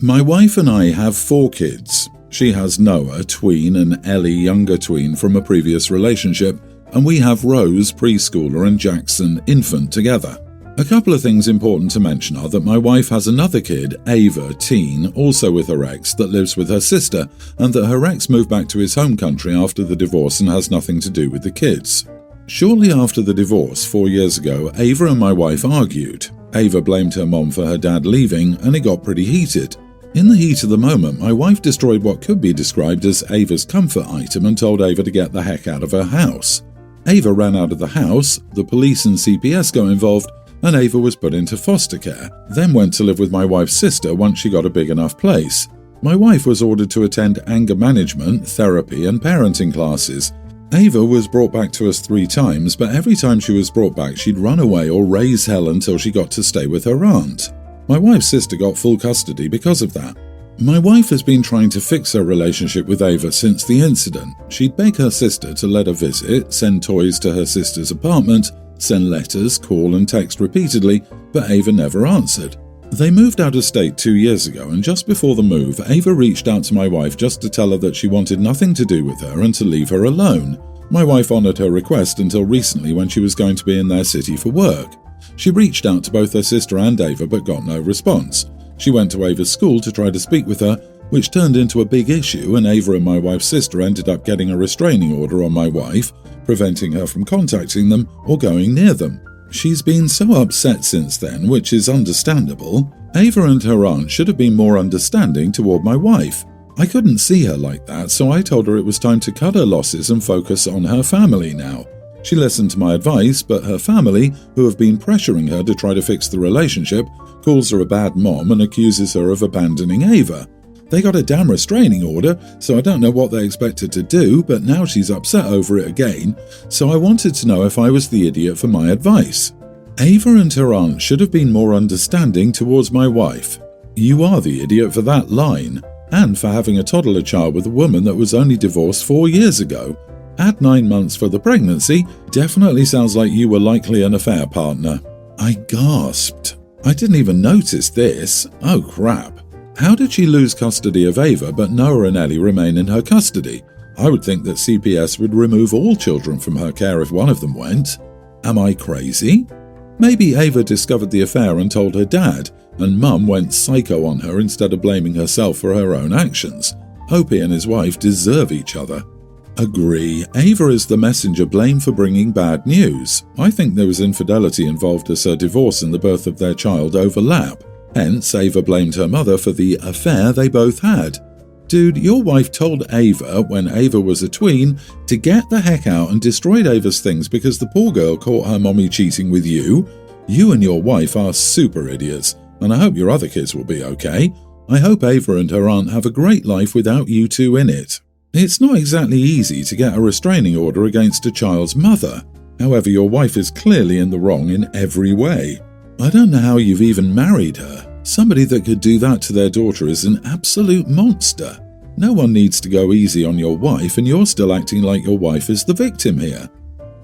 My wife and I have 4 kids. She has Noah, tween, and Ellie, younger tween, from a previous relationship, and we have Rose, preschooler, and Jackson, infant, together. A couple of things important to mention are that my wife has another kid, Ava, teen, also with her ex, that lives with her sister, and that her ex moved back to his home country after the divorce and has nothing to do with the kids. Shortly after the divorce, 4 years ago, Ava and my wife argued. Ava blamed her mom for her dad leaving, and it got pretty heated. In the heat of the moment, my wife destroyed what could be described as Ava's comfort item and told Ava to get the heck out of her house. Ava ran out of the house, the police and CPS got involved, and Ava was put into foster care, then went to live with my wife's sister once she got a big enough place. My wife was ordered to attend anger management, therapy, and parenting classes. Ava was brought back to us 3 times, but every time she was brought back, she'd run away or raise hell until she got to stay with her aunt. My wife's sister got full custody because of that. My wife has been trying to fix her relationship with Ava since the incident. She'd beg her sister to let her visit, send toys to her sister's apartment, send letters, call and text repeatedly, but Ava never answered. They moved out of state 2 years ago, and just before the move, Ava reached out to my wife just to tell her that she wanted nothing to do with her and to leave her alone. My wife honoured her request until recently when she was going to be in their city for work. She reached out to both her sister and Ava but got no response. She went to Ava's school to try to speak with her, which turned into a big issue, and Ava and my wife's sister ended up getting a restraining order on my wife, preventing her from contacting them or going near them. She's been so upset since then, which is understandable. Ava and her aunt should have been more understanding toward my wife. I couldn't see her like that, so I told her it was time to cut her losses and focus on her family now. She listened to my advice, but her family, who have been pressuring her to try to fix the relationship, calls her a bad mom and accuses her of abandoning Ava. They got a damn restraining order, so I don't know what they expected to do, but now she's upset over it again, so I wanted to know if I was the idiot for my advice. Ava and her aunt should have been more understanding towards my wife. You are the idiot for that line, and for having a toddler child with a woman that was only divorced 4 years ago. Add 9 months for the pregnancy, definitely sounds like you were likely an affair partner. I gasped. I didn't even notice this. Oh crap. How did she lose custody of Ava but Noah and Ellie remain in her custody? I would think that CPS would remove all children from her care if one of them went. Am I crazy? Maybe Ava discovered the affair and told her dad, and Mum went psycho on her instead of blaming herself for her own actions. Opie and his wife deserve each other. Agree. Ava is the messenger blamed for bringing bad news. I think there was infidelity involved as her divorce and the birth of their child overlap. Hence, Ava blamed her mother for the affair they both had. Dude, your wife told Ava, when Ava was a tween, to get the heck out and destroyed Ava's things because the poor girl caught her mommy cheating with you. You and your wife are super idiots, and I hope your other kids will be okay. I hope Ava and her aunt have a great life without you two in it. It's not exactly easy to get a restraining order against a child's mother. However, your wife is clearly in the wrong in every way. I don't know how you've even married her. Somebody that could do that to their daughter is an absolute monster. No one needs to go easy on your wife, and you're still acting like your wife is the victim here.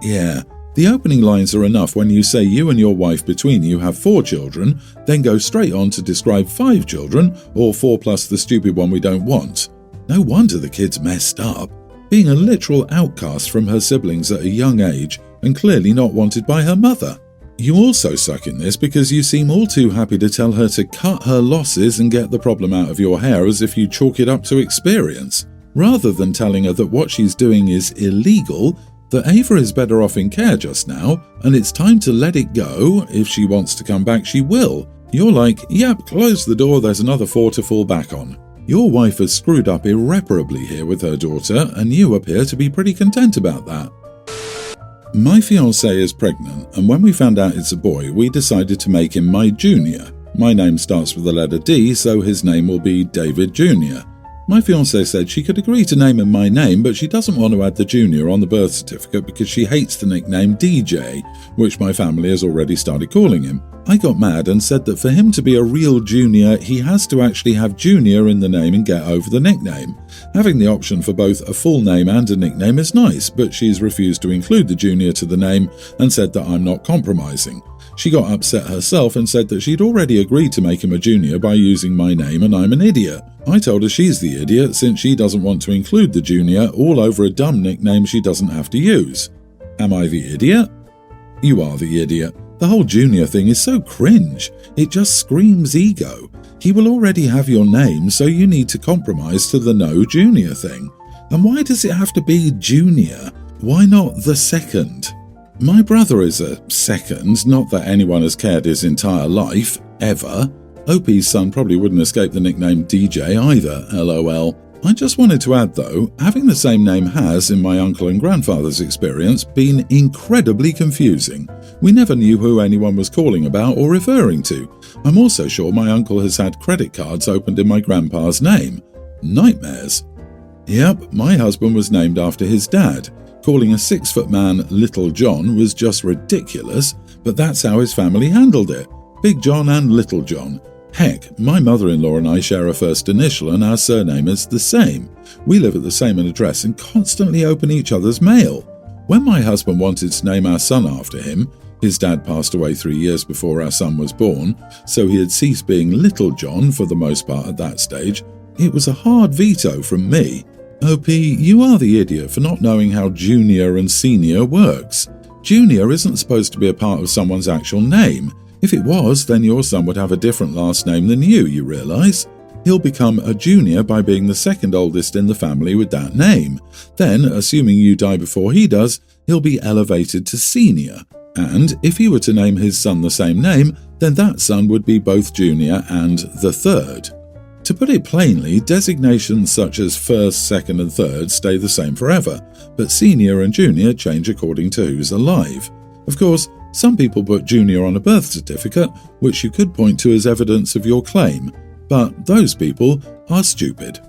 Yeah, the opening lines are enough when you say you and your wife between you have 4 children, then go straight on to describe 5 children, or 4 plus the stupid one we don't want. No wonder the kid's messed up, being a literal outcast from her siblings at a young age and clearly not wanted by her mother. You also suck in this because you seem all too happy to tell her to cut her losses and get the problem out of your hair as if you chalk it up to experience, rather than telling her that what she's doing is illegal, that Ava is better off in care just now, and it's time to let it go. If she wants to come back, she will. You're like, yep, close the door, there's another 4 to fall back on. Your wife has screwed up irreparably here with her daughter, and you appear to be pretty content about that. My fiancé is pregnant, and when we found out it's a boy, we decided to make him my junior. My name starts with the letter D, so his name will be David Jr. My fiancée said she could agree to name him my name, but she doesn't want to add the junior on the birth certificate because she hates the nickname DJ, which my family has already started calling him. I got mad and said that for him to be a real junior, he has to actually have junior in the name and get over the nickname. Having the option for both a full name and a nickname is nice, but she's refused to include the junior to the name and said that I'm not compromising. She got upset herself and said that she'd already agreed to make him a junior by using my name and I'm an idiot. I told her she's the idiot since she doesn't want to include the junior all over a dumb nickname she doesn't have to use. Am I the idiot? You are the idiot. The whole junior thing is so cringe. It just screams ego. He will already have your name, so you need to compromise to the no junior thing. And why does it have to be junior? Why not the second? My brother is a second, not that anyone has cared his entire life, ever. OP's son probably wouldn't escape the nickname DJ either, lol. I just wanted to add though, having the same name has, in my uncle and grandfather's experience, been incredibly confusing. We never knew who anyone was calling about or referring to. I'm also sure my uncle has had credit cards opened in my grandpa's name. Nightmares. Yep, my husband was named after his dad. Calling a 6-foot man Little John was just ridiculous, but that's how his family handled it. Big John and Little John. Heck, my mother-in-law and I share a first initial and our surname is the same. We live at the same address and constantly open each other's mail. When my husband wanted to name our son after him, his dad passed away 3 years before our son was born, so he had ceased being Little John for the most part at that stage. It was a hard veto from me. OP, you are the idiot for not knowing how junior and senior works. Junior isn't supposed to be a part of someone's actual name. If it was, then your son would have a different last name than you realise? He'll become a junior by being the second oldest in the family with that name. Then, assuming you die before he does, he'll be elevated to senior. And if he were to name his son the same name, then that son would be both junior and the third. To put it plainly, designations such as first, second and third stay the same forever, but senior and junior change according to who's alive. Of course, some people put junior on a birth certificate, which you could point to as evidence of your claim, but those people are stupid.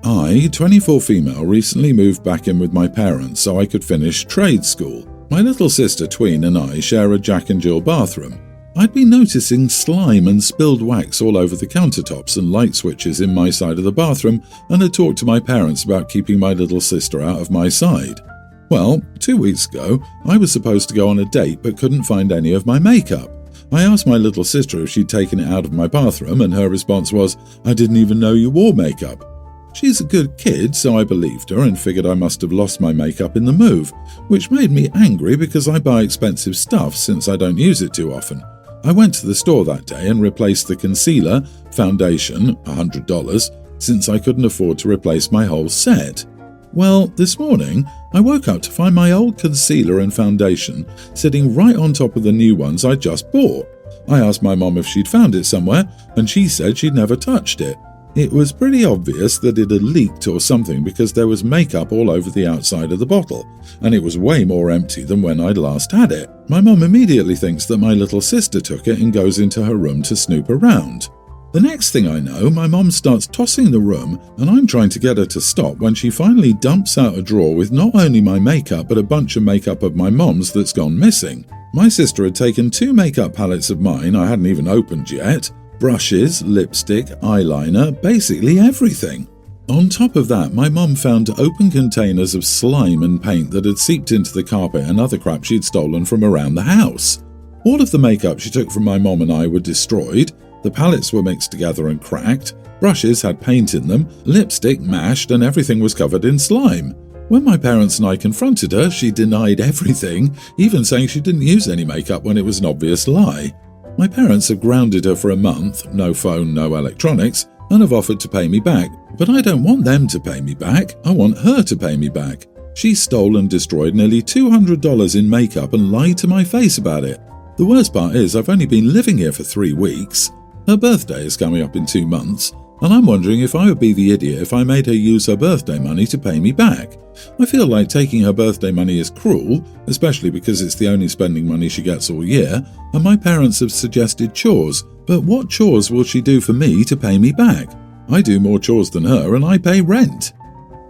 I, 24 female, recently moved back in with my parents so I could finish trade school. My little sister Tween and I share a Jack and Jill bathroom. I'd been noticing slime and spilled wax all over the countertops and light switches in my side of the bathroom and had talked to my parents about keeping my little sister out of my side. Well, 2 weeks ago, I was supposed to go on a date but couldn't find any of my makeup. I asked my little sister if she'd taken it out of my bathroom and her response was, "I didn't even know you wore makeup." She's a good kid, so I believed her and figured I must have lost my makeup in the move, which made me angry because I buy expensive stuff since I don't use it too often. I went to the store that day and replaced the concealer, foundation, $100, since I couldn't afford to replace my whole set. Well, this morning, I woke up to find my old concealer and foundation sitting right on top of the new ones I just bought. I asked my mom if she'd found it somewhere, and she said she'd never touched it. It was pretty obvious that it had leaked or something because there was makeup all over the outside of the bottle, and it was way more empty than when I'd last had it. My mom immediately thinks that my little sister took it and goes into her room to snoop around. The next thing I know, my mom starts tossing the room, and I'm trying to get her to stop when she finally dumps out a drawer with not only my makeup but a bunch of makeup of my mom's that's gone missing. My sister had taken 2 makeup palettes of mine I hadn't even opened yet, brushes, lipstick, eyeliner, basically everything. On top of that, my mum found open containers of slime and paint that had seeped into the carpet and other crap she'd stolen from around the house. All of the makeup she took from my mom and I were destroyed, the palettes were mixed together and cracked, brushes had paint in them, lipstick mashed, and everything was covered in slime. When my parents and I confronted her, she denied everything, even saying she didn't use any makeup when it was an obvious lie. My parents have grounded her for a month, no phone, no electronics, and have offered to pay me back. But I don't want them to pay me back, I want her to pay me back. She stole and destroyed nearly $200 in makeup and lied to my face about it. The worst part is I've only been living here for 3 weeks. Her birthday is coming up in 2 months, and I'm wondering if I would be the idiot if I made her use her birthday money to pay me back. I feel like taking her birthday money is cruel, especially because it's the only spending money she gets all year, and my parents have suggested chores, but what chores will she do for me to pay me back? I do more chores than her and I pay rent.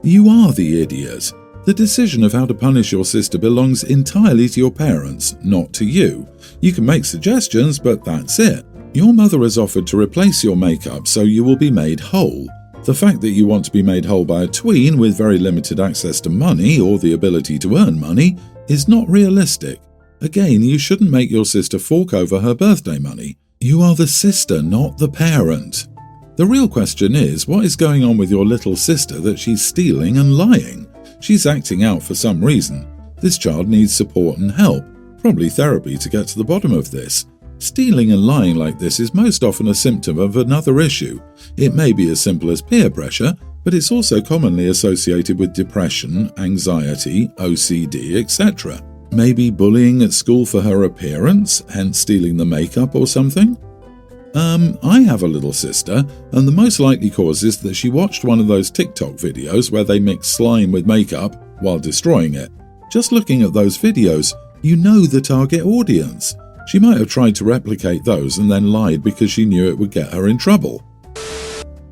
You are the idiot. The decision of how to punish your sister belongs entirely to your parents, not to you. You can make suggestions, but that's it. Your mother has offered to replace your makeup so you will be made whole. The fact that you want to be made whole by a tween with very limited access to money or the ability to earn money is not realistic. Again, you shouldn't make your sister fork over her birthday money. You are the sister, not the parent. The real question is, what is going on with your little sister that she's stealing and lying? She's acting out for some reason. This child needs support and help, probably therapy to get to the bottom of this. Stealing and lying like this is most often a symptom of another issue. It may be as simple as peer pressure, but it's also commonly associated with depression, anxiety, OCD, etc. Maybe bullying at school for her appearance, hence stealing the makeup or something? I have a little sister, and the most likely cause is that she watched one of those TikTok videos where they mix slime with makeup while destroying it. Just looking at those videos, you know the target audience. She might have tried to replicate those and then lied because she knew it would get her in trouble.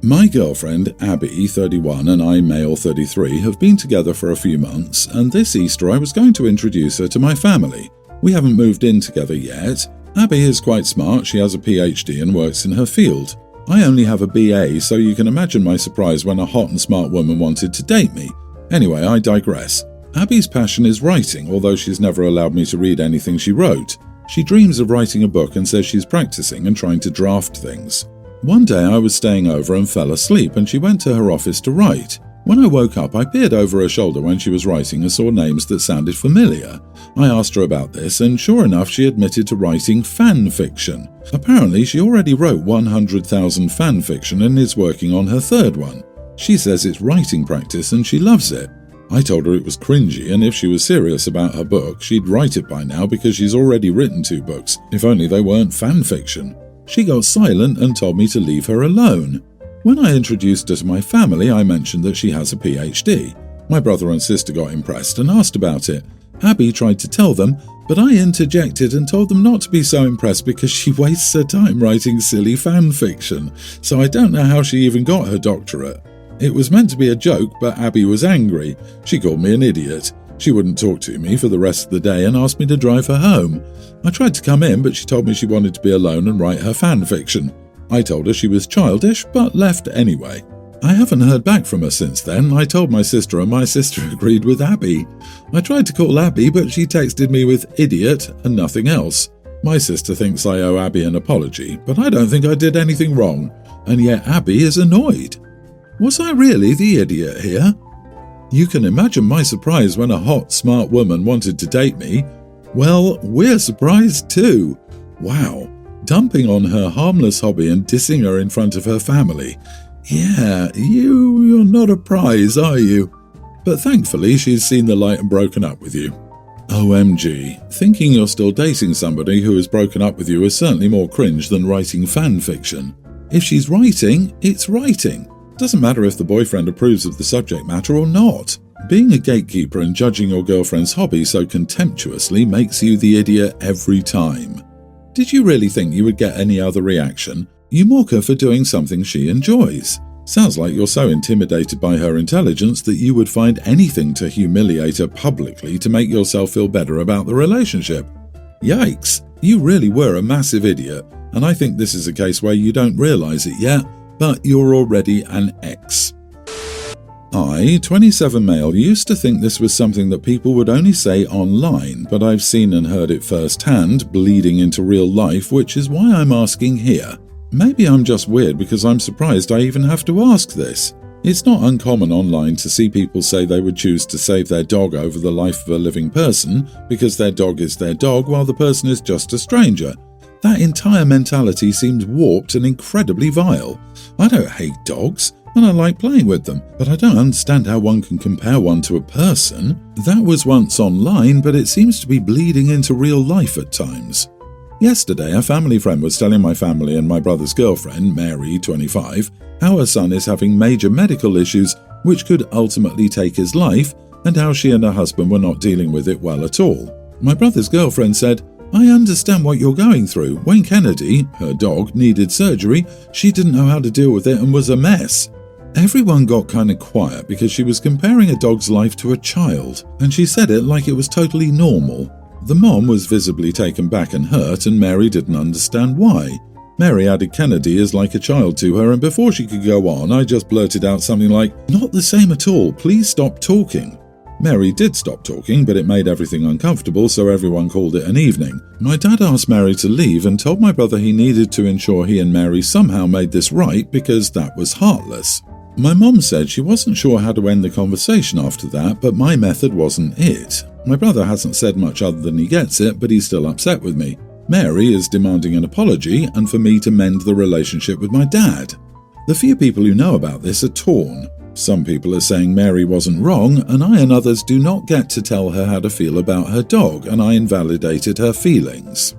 My girlfriend, Abby, 31, and I, male 33, have been together for a few months, and this Easter I was going to introduce her to my family. We haven't moved in together yet. Abby is quite smart, she has a PhD and works in her field. I only have a BA, so you can imagine my surprise when a hot and smart woman wanted to date me. Anyway, I digress. Abby's passion is writing, although she's never allowed me to read anything she wrote. She dreams of writing a book and says she's practicing and trying to draft things. One day I was staying over and fell asleep, and she went to her office to write. When I woke up, I peered over her shoulder when she was writing and saw names that sounded familiar. I asked her about this, and sure enough she admitted to writing fan fiction. Apparently she already wrote 100,000 fan fiction and is working on her third one. She says it's writing practice and she loves it. I told her it was cringy, and if she was serious about her book, she'd write it by now because she's already written 2 books, if only they weren't fan fiction. She got silent and told me to leave her alone. When I introduced her to my family, I mentioned that she has a PhD. My brother and sister got impressed and asked about it. Abby tried to tell them, but I interjected and told them not to be so impressed because she wastes her time writing silly fan fiction, so I don't know how she even got her doctorate. It was meant to be a joke, but Abby was angry. She called me an idiot. She wouldn't talk to me for the rest of the day and asked me to drive her home. I tried to come in, but she told me she wanted to be alone and write her fan fiction. I told her she was childish, but left anyway. I haven't heard back from her since then. I told my sister, and my sister agreed with Abby. I tried to call Abby, but she texted me with idiot and nothing else. My sister thinks I owe Abby an apology, but I don't think I did anything wrong, and yet Abby is annoyed. Was I really the idiot here? You can imagine my surprise when a hot, smart woman wanted to date me. Well, we're surprised too. Wow, dumping on her harmless hobby and dissing her in front of her family. Yeah, you're not a prize, are you? But thankfully she's seen the light and broken up with you. OMG, thinking you're still dating somebody who has broken up with you is certainly more cringe than writing fan fiction. If she's writing, it's writing. Doesn't matter if the boyfriend approves of the subject matter or not. Being a gatekeeper and judging your girlfriend's hobby so contemptuously makes you the idiot every time. Did you really think you would get any other reaction? You mock her for doing something she enjoys. Sounds like you're so intimidated by her intelligence that you would find anything to humiliate her publicly to make yourself feel better about the relationship. Yikes, you really were a massive idiot, and I think this is a case where you don't realise it yet, but you're already an ex. I, 27 male, used to think this was something that people would only say online, but I've seen and heard it firsthand, bleeding into real life, which is why I'm asking here. Maybe I'm just weird because I'm surprised I even have to ask this. It's not uncommon online to see people say they would choose to save their dog over the life of a living person because their dog is their dog while the person is just a stranger. That entire mentality seems warped and incredibly vile. I don't hate dogs, and I like playing with them, but I don't understand how one can compare one to a person. That was once online, but it seems to be bleeding into real life at times. Yesterday, a family friend was telling my family and my brother's girlfriend, Mary, 25, how her son is having major medical issues which could ultimately take his life, and how she and her husband were not dealing with it well at all. My brother's girlfriend said, "I understand what you're going through. When Kennedy, her dog, needed surgery, she didn't know how to deal with it and was a mess." Everyone got kind of quiet because she was comparing a dog's life to a child, and she said it like it was totally normal. The mom was visibly taken back and hurt, and Mary didn't understand why. Mary added Kennedy is like a child to her, and before she could go on, I just blurted out something like, "Not the same at all, please stop talking." Mary did stop talking, but it made everything uncomfortable, so everyone called it an evening. My dad asked Mary to leave and told my brother he needed to ensure he and Mary somehow made this right because that was heartless. My mom said she wasn't sure how to end the conversation after that, but my method wasn't it. My brother hasn't said much other than he gets it, but he's still upset with me. Mary is demanding an apology and for me to mend the relationship with my dad. The few people who know about this are torn. Some people are saying Mary wasn't wrong, and I and others do not get to tell her how to feel about her dog, and I invalidated her feelings.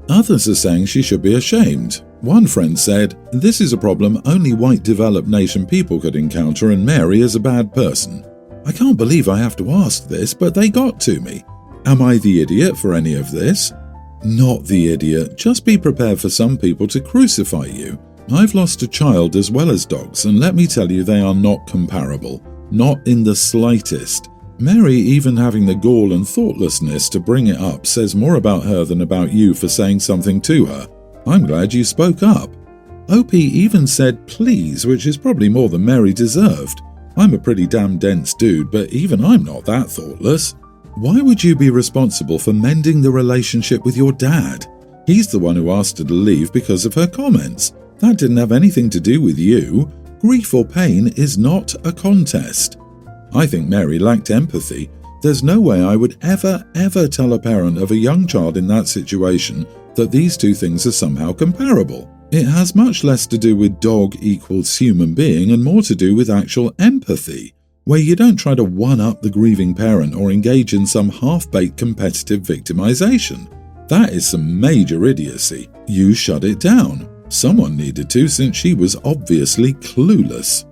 Others are saying she should be ashamed. One friend said, "This is a problem only white developed nation people could encounter, and Mary is a bad person." I can't believe I have to ask this, but they got to me. Am I the idiot for any of this? Not the idiot, just be prepared for some people to crucify you. I've lost a child as well as dogs, and let me tell you they are not comparable. Not in the slightest. Mary even having the gall and thoughtlessness to bring it up says more about her than about you for saying something to her. I'm glad you spoke up. OP even said please, which is probably more than Mary deserved. I'm a pretty damn dense dude, but even I'm not that thoughtless. Why would you be responsible for mending the relationship with your dad? He's the one who asked her to leave because of her comments. That didn't have anything to do with you. Grief or pain is not a contest. I think Mary lacked empathy. There's no way I would ever tell a parent of a young child in that situation that these two things are somehow comparable. It has much less to do with dog equals human being and more to do with actual empathy, where you don't try to one-up the grieving parent or engage in some half-baked competitive victimization. That is some major idiocy. You shut it down. Someone needed to, since she was obviously clueless.